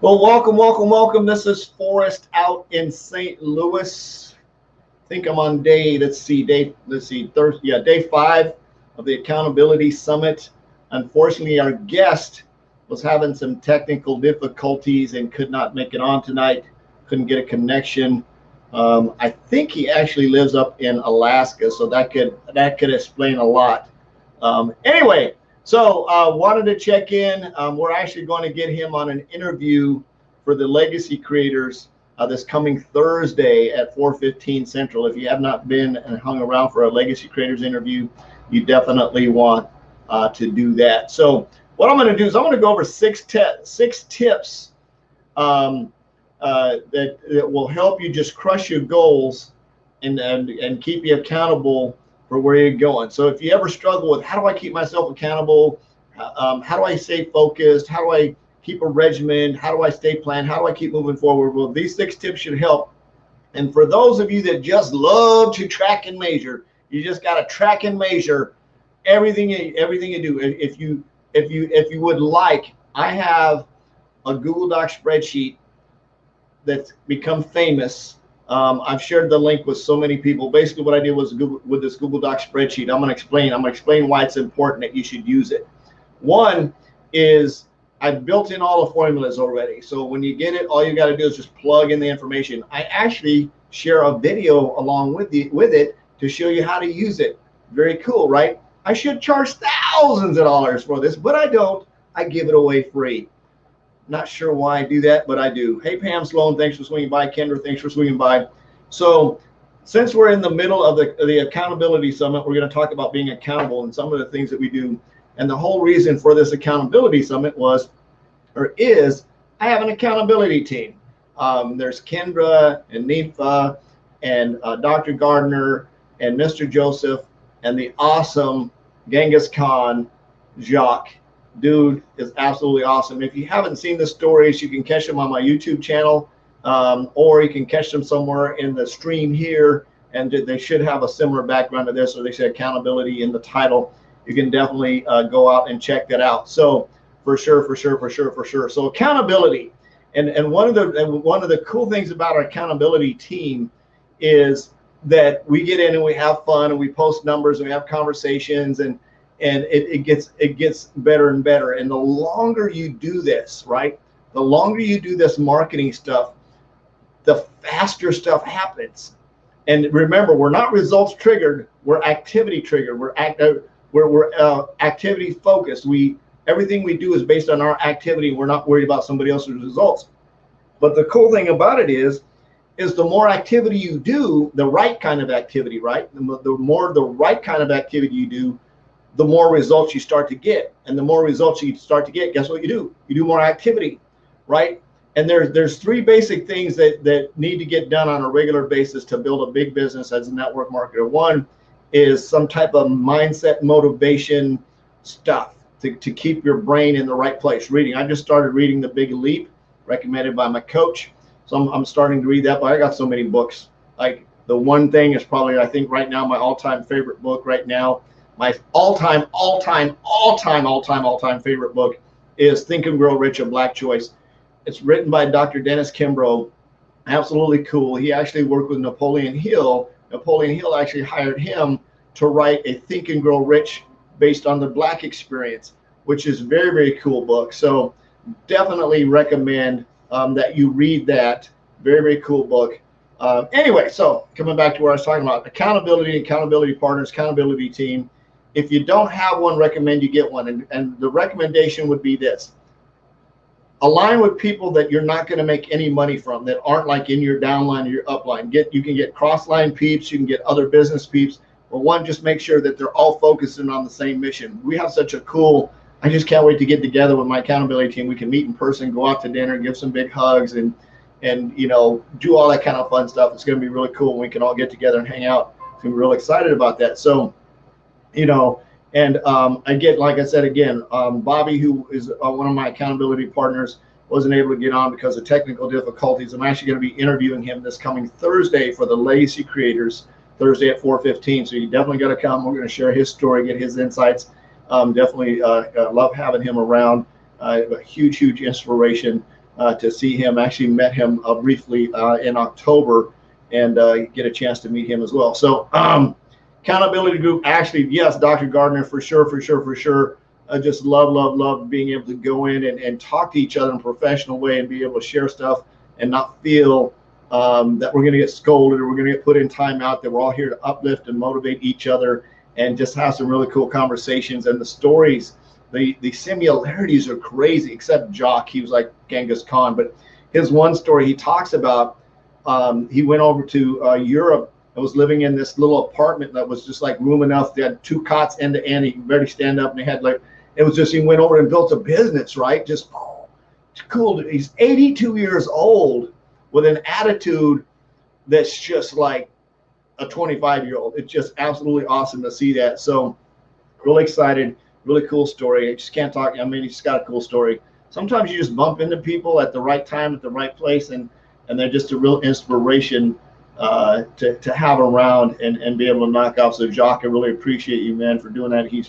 Well, welcome, welcome, welcome. This is Forrest out in St. Louis. I think I'm on day, Thursday, yeah, day 5 of the Accountability Summit. Unfortunately, our guest was having some technical difficulties and could not make it on tonight. Couldn't get a connection. I think he actually lives up in Alaska, so that could explain a lot. Anyway, so wanted to check in. We're actually going to get him on an interview for the Legacy Creators this coming Thursday at 4:15 Central. If you have not been and hung around for a Legacy Creators interview, you definitely want to do that. So what I'm going to do is I'm going to go over six tips that will help you just crush your goals and keep you accountable for where you're going. So if you ever struggle with how do I keep myself accountable, how do I stay focused, how do I keep a regimen, how do I stay planned, how do I keep moving forward? Well, these 6 tips should help. And for those of you that just love to track and measure, you just got to track and measure everything you do. If you would like, I have a Google Doc spreadsheet that's become famous. I've shared the link with so many people. Basically, what I did was with this Google Doc spreadsheet, I'm going to explain why it's important that you should use it. One is I've built in all the formulas already. So when you get it, all you got to do is just plug in the information. I actually share a video along with it to show you how to use it. Very cool, right? I should charge thousands of dollars for this, but I don't. I give it away free. Not sure why I do that, but I do. Hey, Pam Sloan, thanks for swinging by. Kendra, thanks for swinging by. So since we're in the middle of the Accountability Summit, we're going to talk about being accountable and some of the things that we do. And the whole reason for this Accountability Summit is I have an accountability team. There's Kendra and Nifa and Dr. Gardner and Mr. Joseph and the awesome Genghis Khan, Jacques. Dude is absolutely awesome. If you haven't seen the stories, you can catch them on my YouTube channel, or you can catch them somewhere in the stream here, and they should have a similar background to this, or they say accountability in the title. You can definitely go out and check that out. So for sure. So accountability, and one of the cool things about our accountability team is that we get in and we have fun and we post numbers and we have conversations and it gets better and better. And the longer you do this, right? The longer you do this marketing stuff, the faster stuff happens. And remember, we're not results triggered. We're activity triggered. We're activity focused. Everything we do is based on our activity. We're not worried about somebody else's results. But the cool thing about it is the more activity you do, the right kind of activity, right? The more the right kind of activity you do, the more results you start to get. And the more results you start to get, guess what you do? You do more activity, right? And there's 3 basic things that need to get done on a regular basis to build a big business as a network marketer. One is some type of mindset motivation stuff to keep your brain in the right place. Reading. I just started reading The Big Leap, recommended by my coach. So I'm starting to read that, but I got so many books. Like The One Thing is probably, I think right now, my all-time favorite book right now. My all-time favorite book is Think and Grow Rich, A Black Choice. It's written by Dr. Dennis Kimbro. Absolutely cool. He actually worked with Napoleon Hill. Napoleon Hill actually hired him to write a Think and Grow Rich based on the Black experience, which is very, very cool book. So definitely recommend that you read that. Very, very cool book. Anyway, so coming back to where I was talking about accountability partners, accountability team. If you don't have one, recommend you get one. And the recommendation would be this. Align with people that you're not going to make any money from, that aren't like in your downline or your upline. You can get cross-line peeps, you can get other business peeps, but one, just make sure that they're all focusing on the same mission. We have such a cool, I just can't wait to get together with my accountability team. We can meet in person, go out to dinner, give some big hugs, and do all that kind of fun stuff. It's going to be really cool. We can all get together and hang out. I'm real excited about that. So, and again, like I said, again, Bobby, who is one of my accountability partners, wasn't able to get on because of technical difficulties. I'm actually going to be interviewing him this coming Thursday for the Legacy Creators, Thursday at 4:15. So you definitely got to come. We're going to share his story, get his insights. Definitely love having him around. A huge inspiration. to see him. Actually met him briefly in October, and get a chance to meet him as well. So accountability group, actually, yes, Dr. Gardner, for sure, for sure, for sure. I just love being able to go in and talk to each other in a professional way and be able to share stuff and not feel that we're going to get scolded or we're going to get put in timeout, that we're all here to uplift and motivate each other and just have some really cool conversations. And the stories, the similarities are crazy, except Jock, he was like Genghis Khan. But his one story, he talks about, he went over to Europe and was living in this little apartment that was just like room enough. They had 2 cots end to end. He could barely stand up, and they had like, it was just, he went over and built a business, right? Just cool. He's 82 years old with an attitude that's just like a 25-year-old. It's just absolutely awesome to see that. So really excited, really cool story. I just can't talk. I mean, he's got a cool story. Sometimes you just bump into people at the right time, at the right place, and they're just a real inspiration to have around and be able to knock out. So Jacques, I really appreciate you, man, for doing that. He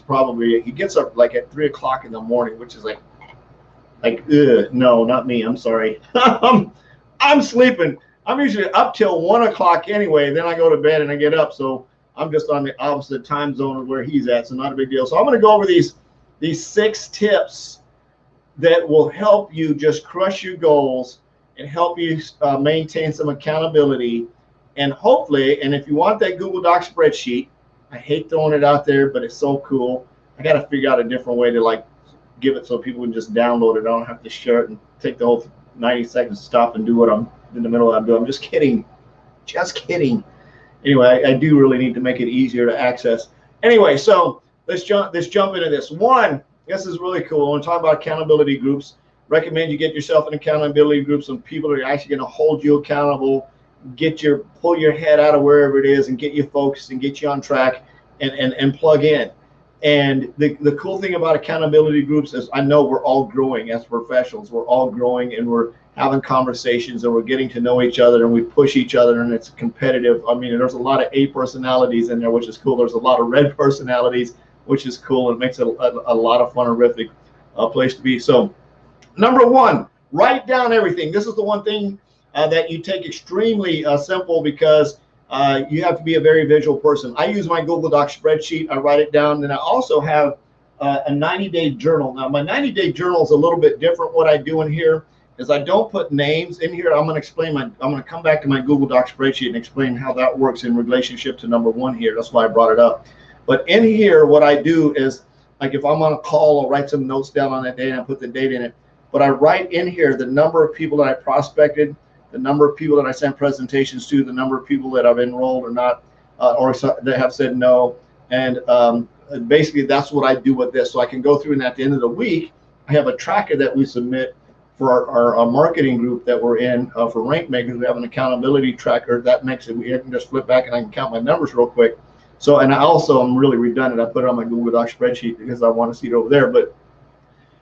gets up like at 3 o'clock in the morning, which is like, no, not me. I'm sorry. I'm sleeping. I'm usually up till 1 o'clock anyway. Then I go to bed and I get up. So I'm just on the opposite time zone of where he's at. So not a big deal. So I'm going to go over these 6 tips that will help you just crush your goals and help you maintain some accountability. And hopefully, and if you want that Google Doc spreadsheet, I hate throwing it out there, but it's so cool. I got to figure out a different way to like give it so people can just download it. I don't have to share it and take the whole 90 seconds to stop and do what I'm in the middle of what I'm doing. I'm just kidding. Just kidding. Anyway, I do really need to make it easier to access. Anyway, so let's jump into this. One, this is really cool. When we talk about accountability groups, recommend you get yourself an accountability group, some people that are actually going to hold you accountable, pull your head out of wherever it is and get you focused and get you on track and plug in. And the cool thing about accountability groups is I know we're all growing as professionals. We're all growing and we're having conversations and we're getting to know each other and we push each other, and it's competitive. I mean, there's a lot of A personalities in there, which is cool. There's a lot of red personalities, which is cool. It makes it a lot of fun, horrific place to be. So number 1, write down everything. This is the one thing that you take extremely simple, because you have to be a very visual person. I use my Google Doc spreadsheet. I write it down. And I also have a 90-day journal. Now, my 90-day journal is a little bit different. What I do in here is I don't put names in here. I'm going to come back to my Google Doc spreadsheet and explain how that works in relationship to number 1 here. That's why I brought it up. But in here, what I do is, like if I'm on a call, I'll write some notes down on that day and I put the date in it. But I write in here the number of people that I prospected, the number of people that I sent presentations to, the number of people that I've enrolled or not, or that have said no. And basically that's what I do with this. So I can go through, and at the end of the week, I have a tracker that we submit for our marketing group that we're in for Rank Makers. We have an accountability tracker that makes it, I can just flip back and I can count my numbers real quick. So, and I also, I'm really redundant. I put it on my Google Doc spreadsheet because I want to see it over there. But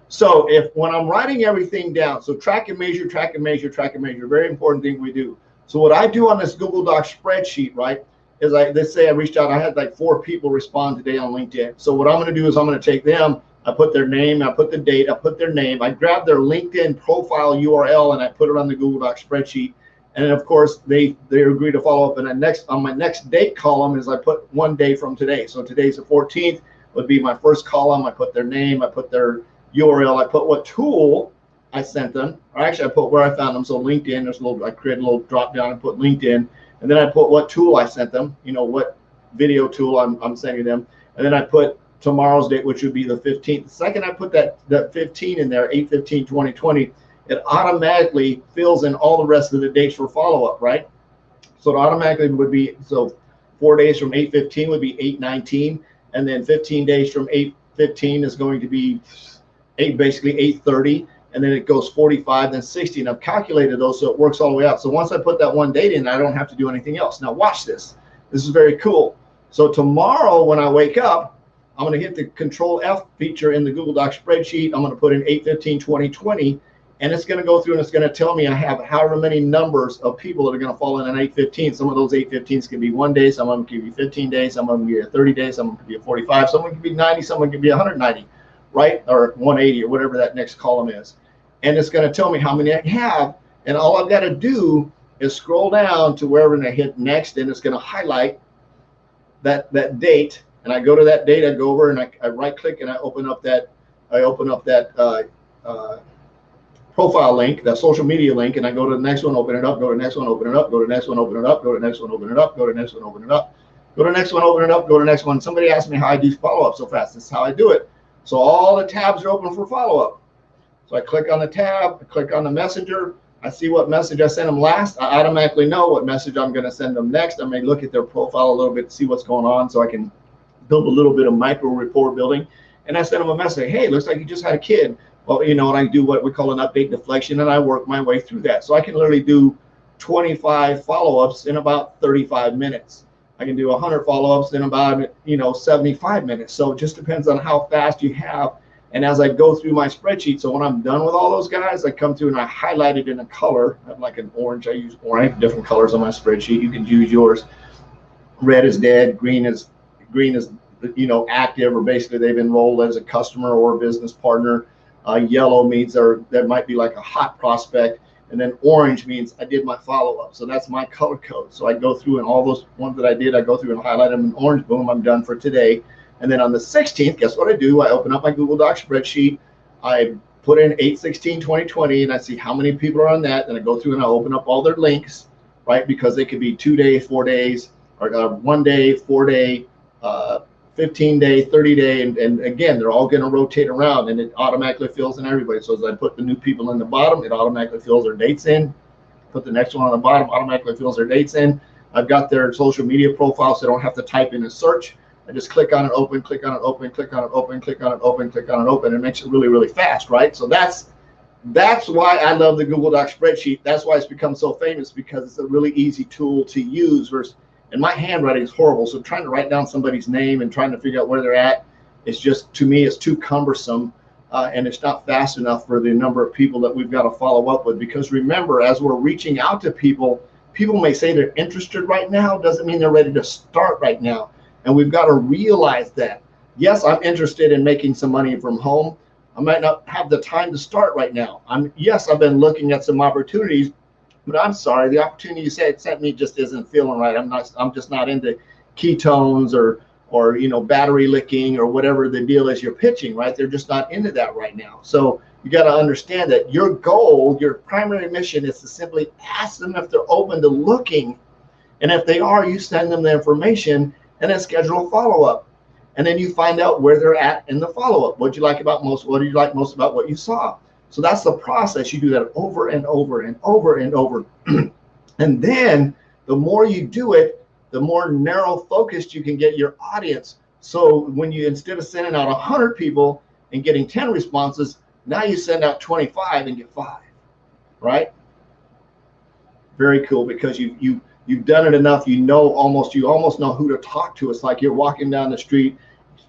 so when I'm writing everything down, so track and measure, track and measure, track and measure, very important thing we do. So what I do on this Google Doc spreadsheet, right, is let's say I reached out, I had like 4 people respond today on LinkedIn. So what I'm going to do is I'm going to take them, I put their name, I put the date, I put their name, I grab their LinkedIn profile URL and I put it on the Google Doc spreadsheet. And then of course they agree to follow up. And on my next date column is I put 1 day from today. So today's the 14th would be my first column. I put their name, I put their URL, I put what tool I sent them, or actually I put where I found them. So LinkedIn, I create a little drop down and put LinkedIn, and then I put what tool I sent them, what video tool I'm sending them, and then I put tomorrow's date, which would be the 15th. The second I put that 15 in there, 8/15/2020, it automatically fills in all the rest of the dates for follow-up, right? So it automatically would be, so 4 days from 8/15 would be 8/19, and then 15 days from 8/15 is going to be basically 8/30, and then it goes 45, then 60, and I've calculated those so it works all the way out. So once I put that 1 date in, I don't have to do anything else. Now watch this. This is very cool. So tomorrow when I wake up, I'm going to hit the Control F feature in the Google Doc spreadsheet. I'm going to put in 8/15/2020, and it's going to go through and it's going to tell me I have however many numbers of people that are going to fall in on 8/15. Some of those 8/15s can be 1 day, some of them can be 15 days, some of them can be 30 days, some of them can be 45, some of them can be 90, some of them can be 190. Right, or 180 or whatever that next column is. and it's going to tell me how many I have. And all I've got to do is scroll down to wherever, and I hit next, and it's going to highlight that date. And I go to that date, I go over and I right click and I open up that profile link, that social media link, and I go to the next one, open it up, go to the next one, open it up, go to the next one, open it up, go to the next one, open it up, go to the next one, open it up, go to the next one, open it up, go to the next one. Somebody asked me how I do follow-up so fast. This is how I do it. So all the tabs are open for follow-up. So I click on the tab, I click on the messenger, I see what message I sent them last. I automatically know what message I'm going to send them next. I may look at their profile a little bit to see what's going on so I can build a little bit of micro rapport building. And I send them a message, hey, looks like you just had a kid. Well, you know, and I do what we call an update deflection, and I work my way through that. So I can literally do 25 follow-ups in about 35 minutes. I can do 100 follow-ups in about, 75 minutes. So it just depends on how fast you have. And as I go through my spreadsheet, so when I'm done with all those guys, I come through and I highlight it in a color. I have like an orange. I use orange. I have different colors on my spreadsheet. You can use yours. Red is dead. Green is active, or basically they've enrolled as a customer or a business partner. Yellow means that might be like a hot prospect, and then orange means I did my follow-up. So that's my color code. So I go through, and all those ones that I did, I go through and highlight them in orange. Boom, I'm done for today. And then on the 16th, guess what I do? I open up my Google Docs spreadsheet. I put in 8/16/2020, and I see how many people are on that. And I go through and I open up all their links, right? Because they could be 2 days, 4 days, or 1 day, 4 day, 15 day, 30 day. And again, they're all going to rotate around, and it automatically fills in everybody. So as I put the new people in the bottom, it automatically fills their dates in. Put the next one on the bottom, automatically fills their dates in. I've got their social media profile, so I don't have to type in a search. I just click on it, open, click on it, open, click on it, open, click on it, open, click on it, open. It makes it really, really fast, right? So that's why I love the Google Docs spreadsheet. That's why it's become so famous, because it's a really easy tool to use. Versus, and my handwriting is horrible, so trying to write down somebody's name and trying to figure out where they're at, it's just, to me, it's too cumbersome, and it's not fast enough for the number of people that we've got to follow up with. Because remember, as we're reaching out to people, people may say they're interested right now, doesn't mean they're ready to start right now. And we've got to realize that, yes, I'm interested in making some money from home. I might not have the time to start right now. Yes, I've been looking at some opportunities, but I'm sorry, the opportunity you sent me just isn't feeling right. I'm just not into ketones or battery licking or whatever the deal is you're pitching, right? They're just not into that right now. So you got to understand that your goal, your primary mission, is to simply ask them if they're open to looking. And if they are, you send them the information and then schedule a follow-up. And then you find out where they're at in the follow-up. What do you like most about what you saw? So that's the process. You do that over and over and over and over. And then the more you do it, the more narrow focused you can get your audience. So when you, instead of sending out 100 people and getting 10 responses, now you send out 25 and get 5, right? Very cool, because you've done it enough. You almost know who to talk to. It's like you're walking down the street,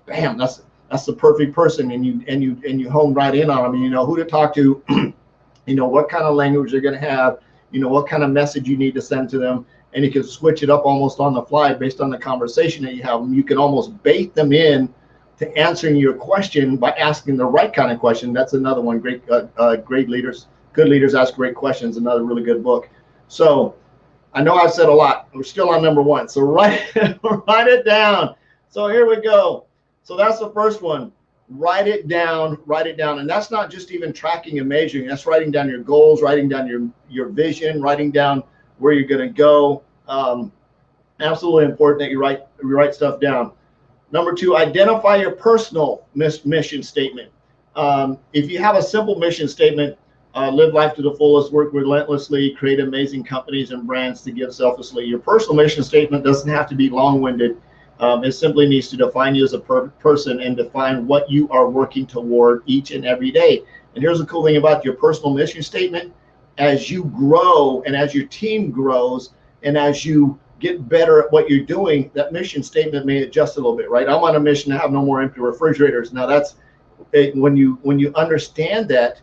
bam, that's the perfect person, and you hone right in on them, and you know who to talk to. You know what kind of language they're going to have. You know what kind of message you need to send to them, and you can switch it up almost on the fly based on the conversation that you have. You can almost bait them in to answering your question by asking the right kind of question. That's another one. Good leaders ask great questions. Another really good book. So I know I've said a lot. We're still on number 1. So write it down. So here we go. So that's the first one. Write it down. And that's not just even tracking and measuring. That's writing down your goals, writing down your vision, writing down where you're going to go. Absolutely important that you write stuff down. Number 2, identify your personal mission statement. If you have a simple mission statement, live life to the fullest, work relentlessly, create amazing companies and brands to give selflessly. Your personal mission statement doesn't have to be long-winded. It simply needs to define you as a person and define what you are working toward each and every day. And here's the cool thing about your personal mission statement. As you grow and as your team grows and as you get better at what you're doing, that mission statement may adjust a little bit, right? I'm on a mission to have no more empty refrigerators. Now that's when you understand that,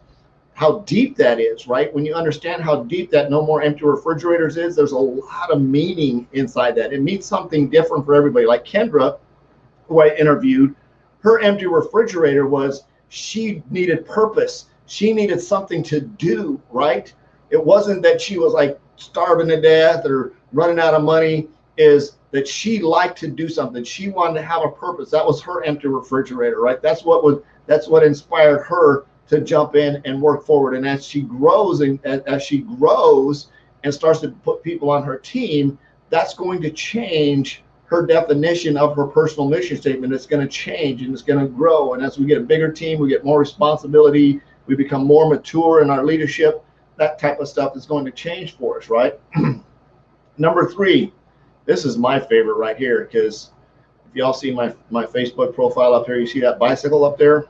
how deep that is, right? When you understand how deep that no more empty refrigerators is, there's a lot of meaning inside that. It means something different for everybody. Like Kendra, who I interviewed, her empty refrigerator was she needed purpose. she needed something to do, right? It wasn't that she was like starving to death or running out of money, is that she liked to do something. She wanted to have a purpose. That was her empty refrigerator, right? That's what inspired her to jump in and work forward. And as she grows and starts to put people on her team, that's going to change her definition of her personal mission statement. It's going to change and it's going to grow. And as we get a bigger team, we get more responsibility, we become more mature in our leadership. That type of stuff is going to change for us, right? Number 3, this is my favorite right here, because if y'all see my Facebook profile up here, you see that bicycle up there?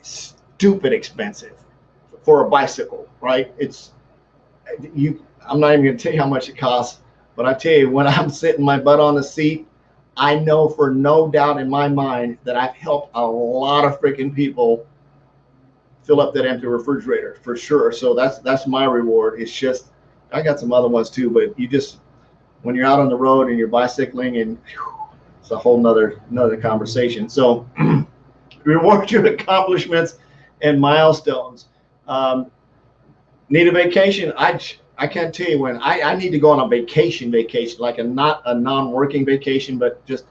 Stupid expensive for a bicycle, right? I'm not even going to tell you how much it costs, but I tell you, when I'm sitting my butt on the seat, I know for no doubt in my mind that I've helped a lot of freaking people fill up that empty refrigerator for sure. So that's my reward. It's just, I got some other ones too, but you just, when you're out on the road and you're bicycling, and it's a whole nother conversation. So reward your accomplishments and milestones. Need a vacation? I can't tell you when. I need to go on a vacation, like not a non-working vacation, but just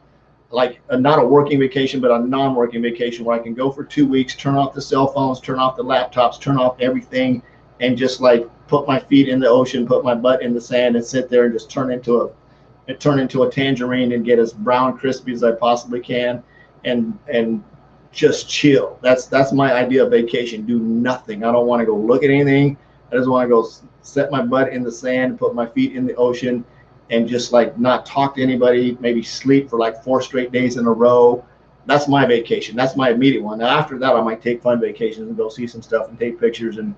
like not a working vacation, but a non-working vacation where I can go for 2 weeks, turn off the cell phones, turn off the laptops, turn off everything, and just like put my feet in the ocean, put my butt in the sand, and sit there and just turn into a tangerine and get as brown crispy as I possibly can, and just chill. That's my idea of vacation. Do nothing. I don't want to go look at anything. I just want to go set my butt in the sand, put my feet in the ocean, and just like not talk to anybody, maybe sleep for like 4 straight days in a row. That's my vacation. That's my immediate one. Now after that, I might take fun vacations and go see some stuff and take pictures and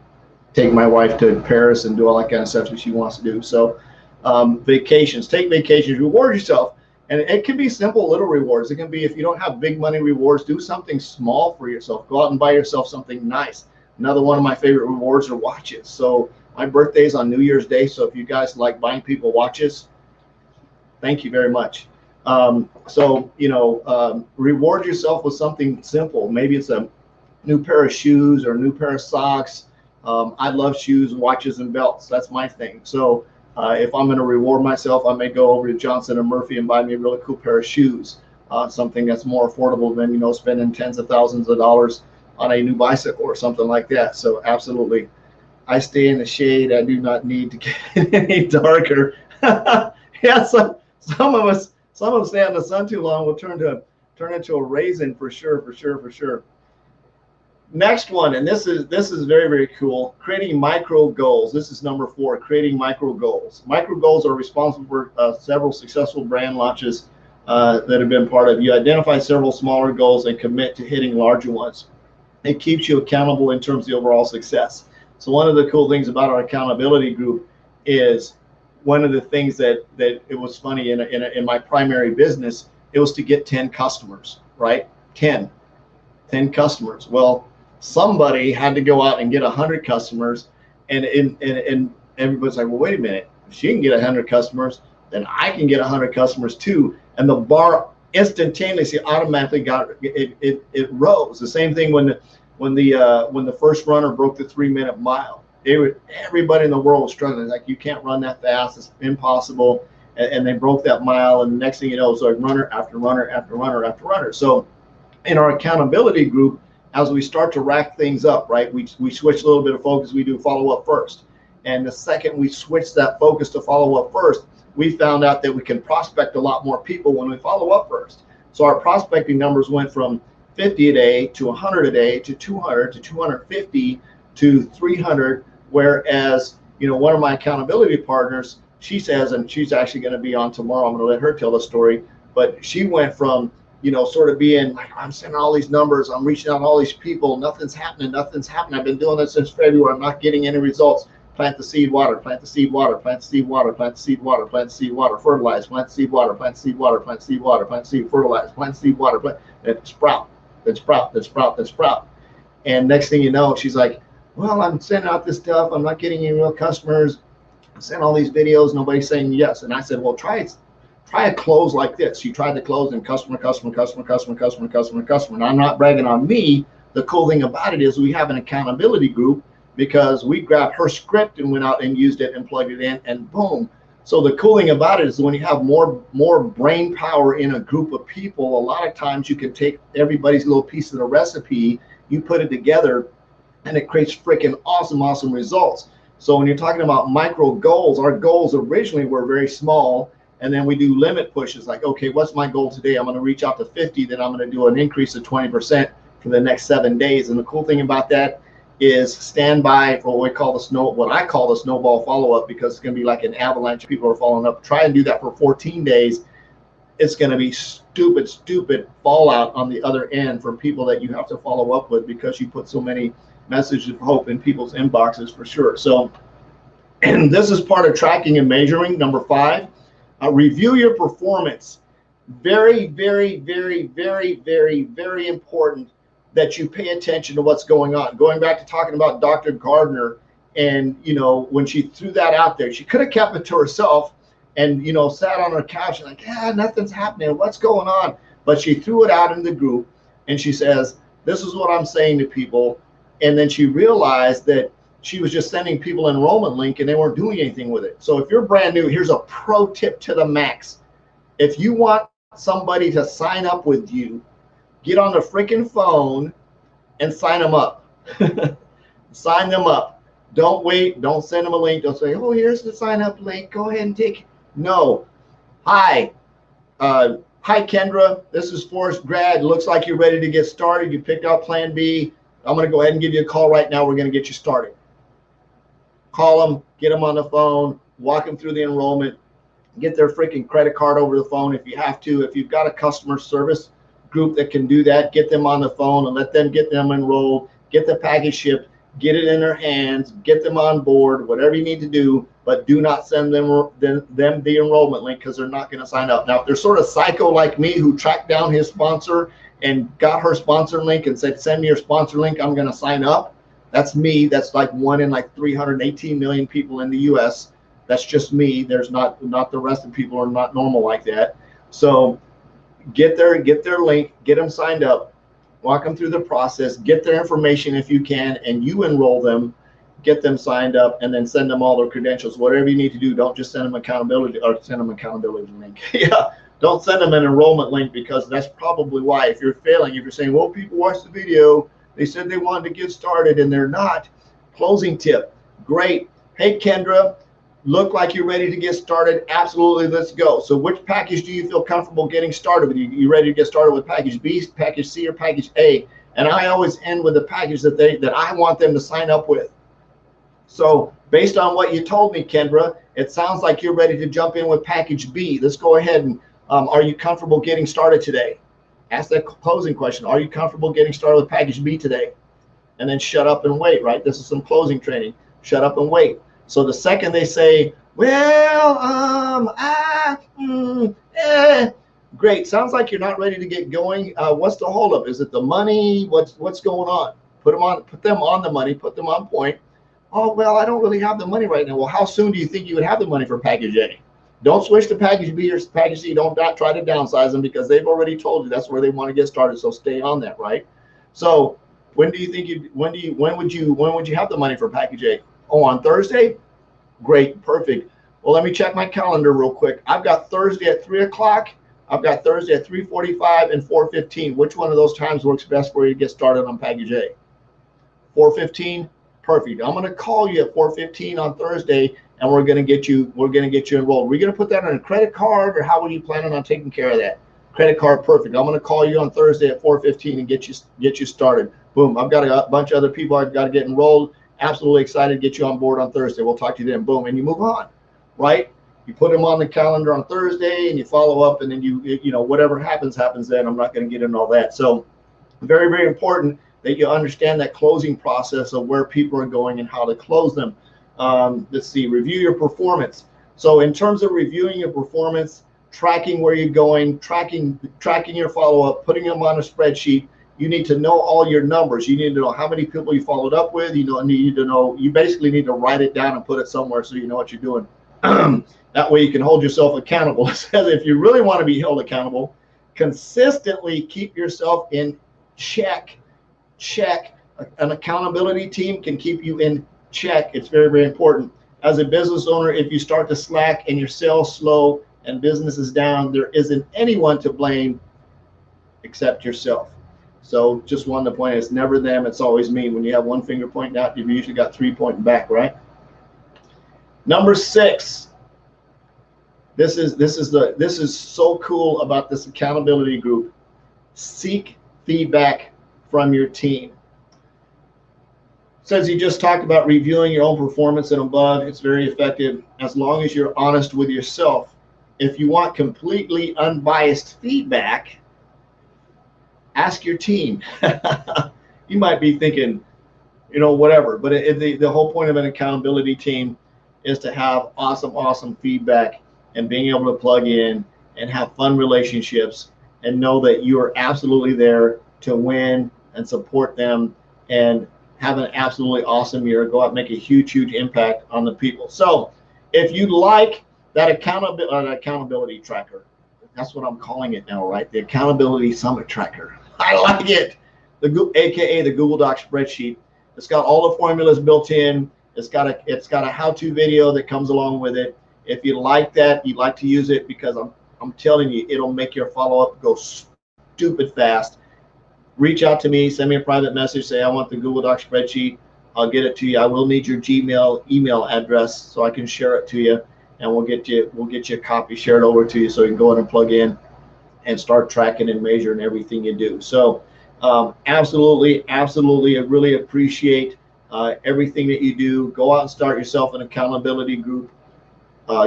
take my wife to Paris and do all that kind of stuff that she wants to do. So vacations, take vacations, reward yourself. And it can be simple little rewards. It can be, if you don't have big money rewards, do something small for yourself. Go out and buy yourself something nice. Another one of my favorite rewards are watches. So my birthday's on New Year's Day. So if you guys like buying people watches, thank you very much. Reward yourself with something simple. Maybe it's a new pair of shoes or a new pair of socks. I love shoes, watches, and belts. That's my thing. So if I'm going to reward myself, I may go over to Johnson & Murphy and buy me a really cool pair of shoes, something that's more affordable than, spending tens of thousands of dollars on a new bicycle or something like that. So absolutely. I stay in the shade. I do not need to get any darker. Yeah, some of us stay in the sun too long. We'll turn into a raisin for sure. Next one, and this is very, very cool. Creating micro goals. This is number 4, creating micro goals. Micro goals are responsible for several successful brand launches that have been part of. You identify several smaller goals and commit to hitting larger ones. It keeps you accountable in terms of the overall success. So one of the cool things about our accountability group is, one of the things that it was funny in my primary business, it was to get 10 customers, right? 10 customers. Well, somebody had to go out and get 100 customers, and everybody's like, well, wait a minute, if she can get 100 customers, then I can get 100 customers too. And the bar instantaneously automatically it rose. The same thing when the first runner broke the 3-minute mile. Everybody in the world was struggling. Like, you can't run that fast, it's impossible. And they broke that mile, and the next thing you know, it's like runner after runner after runner after runner. So in our accountability group, as we start to rack things up, right, we switch a little bit of focus. We do follow up first, and the second we switch that focus to follow up first, we found out that we can prospect a lot more people when we follow up first. So our prospecting numbers went from 50 a day to 100 a day to 200 to 250 to 300. Whereas, one of my accountability partners, she says, and she's actually going to be on tomorrow, I'm going to let her tell the story, but she went from, sort of being like, I'm sending all these numbers, I'm reaching out to all these people, nothing's happening. I've been doing this since February, I'm not getting any results. Plant the seed, water, plant the seed, water, plant the seed, water, plant the seed, water, plant the seed, water, fertilize, plant the seed, water, plant the seed, water, plant the seed, water, plant the seed, fertilize, plant the seed, water, plant, and sprout. And next thing you know, she's like, well, I'm sending out this stuff, I'm not getting any real customers, I'm sending all these videos, nobody's saying yes. And I said, well, try a close like this. She tried to close, and customer. Now, I'm not bragging on me, the cool thing about it is we have an accountability group because we grabbed her script and went out and used it and plugged it in, and boom. So the cool thing about it is when you have more brain power in a group of people, a lot of times you can take everybody's little piece of the recipe, you put it together, and it creates freaking awesome results. So when you're talking about micro goals, our goals originally were very small, and then we do limit pushes like, okay, what's my goal today? I'm going to reach out to 50, then I'm going to do an increase of 20% for the next 7 days. And the cool thing about that is stand by for what I call the snowball follow-up, because it's going to be like an avalanche of people are following up. Try and do that for 14 days. It's going to be stupid fallout on the other end for people that you have to follow up with, because you put so many messages of hope in people's inboxes for sure. So, and this is part of tracking and measuring. Number 5, review your performance. Very important that you pay attention to what's going on. Going back to talking about Dr. Gardner, and when she threw that out there, she could have kept it to herself and sat on her couch and like, yeah, nothing's happening, what's going on? But she threw it out in the group and she says, this is what I'm saying to people. And then she realized that she was just sending people an enrollment link and they weren't doing anything with it. So if you're brand new, here's a pro tip to the max. If you want somebody to sign up with you, get on the freaking phone and sign them up. Sign them up. Don't wait. Don't send them a link. Don't say, oh, here's the sign up link. Go ahead and take it. No. Hi, Kendra. This is Forrest Grad. Looks like you're ready to get started. You picked out Plan B. I'm going to go ahead and give you a call right now. We're going to get you started. Call them, get them on the phone, walk them through the enrollment, get their freaking credit card over the phone if you have to. If you've got a customer service group that can do that, get them on the phone and let them get them enrolled, get the package shipped, get it in their hands, get them on board, whatever you need to do, but do not send them the enrollment link, because they're not going to sign up. Now, if they're sort of psycho like me, who tracked down his sponsor and got her sponsor link and said, send me your sponsor link, I'm going to sign up. That's me. That's like 1 in like 318 million people in the US. That's just me. There's not the rest of people are not normal like that. So get their link, get them signed up, walk them through the process, get their information if you can, and you enroll them, get them signed up, and then send them all their credentials. Whatever you need to do, don't just send them accountability link. Yeah, don't send them an enrollment link, because that's probably why. If you're failing, if you're saying, well, people watched the video, they said they wanted to get started and they're not. Closing tip. Great. Hey, Kendra, look like you're ready to get started. Absolutely, let's go. So which package do you feel comfortable getting started with? You ready to get started with package B, package C, or package A? And I always end with the package that I want them to sign up with. So based on what you told me, Kendra, it sounds like you're ready to jump in with package B. Let's go ahead and are you comfortable getting started today? Ask that closing question. Are you comfortable getting started with package B today? And then shut up and wait, right? This is some closing training. Shut up and wait. So the second they say, well, great. Sounds like you're not ready to get going. What's the holdup? Is it the money? What's going on? Put them on the money, put them on point. Oh, well, I don't really have the money right now. Well, how soon do you think you would have the money for package A? Don't switch to package B or package C. Don't try to downsize them, because they've already told you that's where they want to get started. So stay on that, right? So when would you have the money for package A? Oh, on Thursday? Great, perfect. Well, let me check my calendar real quick. I've got Thursday at 3 o'clock. I've got Thursday at 3:45 and 4:15. Which one of those times works best for you to get started on package A? 4:15? Perfect. I'm going to call you at 4:15 on Thursday, and we're going to get you enrolled. We're going to put that on a credit card, or how are you planning on taking care of that? Credit card, perfect. I'm going to call you on Thursday at 4:15 and get you started. Boom. I've got a bunch of other people I've got to get enrolled. Absolutely excited to get you on board on Thursday. We'll talk to you then. Boom, and you move on, right? You put them on the calendar on Thursday, and you follow up, and then you whatever happens then. I'm not going to get into all that. So very, very important that you understand that closing process of where people are going and how to close them. Let's see, review your performance. So in terms of reviewing your performance, tracking where you're going, tracking your follow-up, putting them on a spreadsheet, you need to know all your numbers. You need to know how many people you followed up with. You basically need to write it down and put it somewhere so you know what you're doing. That way you can hold yourself accountable. It says if you really want to be held accountable, consistently keep yourself in check check. An accountability team can keep you in check. It's very, very important. As a business owner, if you start to slack and your sales slow and business is down, there isn't anyone to blame except yourself. So just wanted to point out, it's never them, it's always me. When you have one finger pointing out, you've usually got 3 pointing back, right? Number 6. This is so cool about this accountability group. Seek feedback from your team. Says he just talked about reviewing your own performance and above. It's very effective as long as you're honest with yourself. If you want completely unbiased feedback, ask your team. You might be thinking, whatever, but the whole point of an accountability team is to have awesome feedback and being able to plug in and have fun relationships and know that you are absolutely there to win and support them and have an absolutely awesome year. Go out and make a huge impact on the people. So if you like that accountability tracker, that's what I'm calling it now, right? The Accountability Summit Tracker. I like it. AKA the Google Doc spreadsheet. It's got all the formulas built in. It's got a how-to video that comes along with it. If you like that, you'd like to use it, because I'm telling you, it'll make your follow-up go stupid fast. Reach out to me, send me a private message, say I want the Google Doc spreadsheet. I'll get it to you. I will need your Gmail email address so I can share it to you, and we'll get you a copy, share it over to you so you can go in and plug in and start tracking and measuring everything you do. So absolutely, I really appreciate everything that you do. Go out and start yourself an accountability group.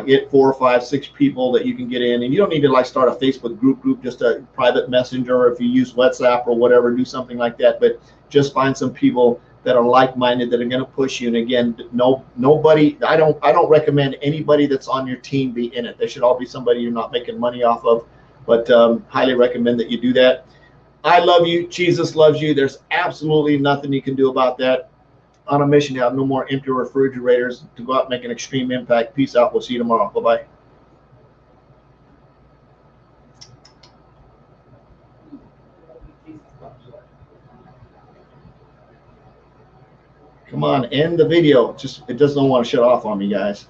Get 4, 5, 6 people that you can get in, and you don't need to start a Facebook group, just a private messenger, or if you use WhatsApp or whatever, do something like that. But just find some people that are like-minded, that are going to push you. And again, nobody, I don't recommend anybody that's on your team be in it. They should all be somebody you're not making money off of, but highly recommend that you do that. I love you. Jesus loves you. There's absolutely nothing you can do about that. On a mission to have no more empty refrigerators, to go out and make an extreme impact. Peace out. We'll see you tomorrow. Bye-bye. Come on, end the video. It doesn't want to shut off on me, guys.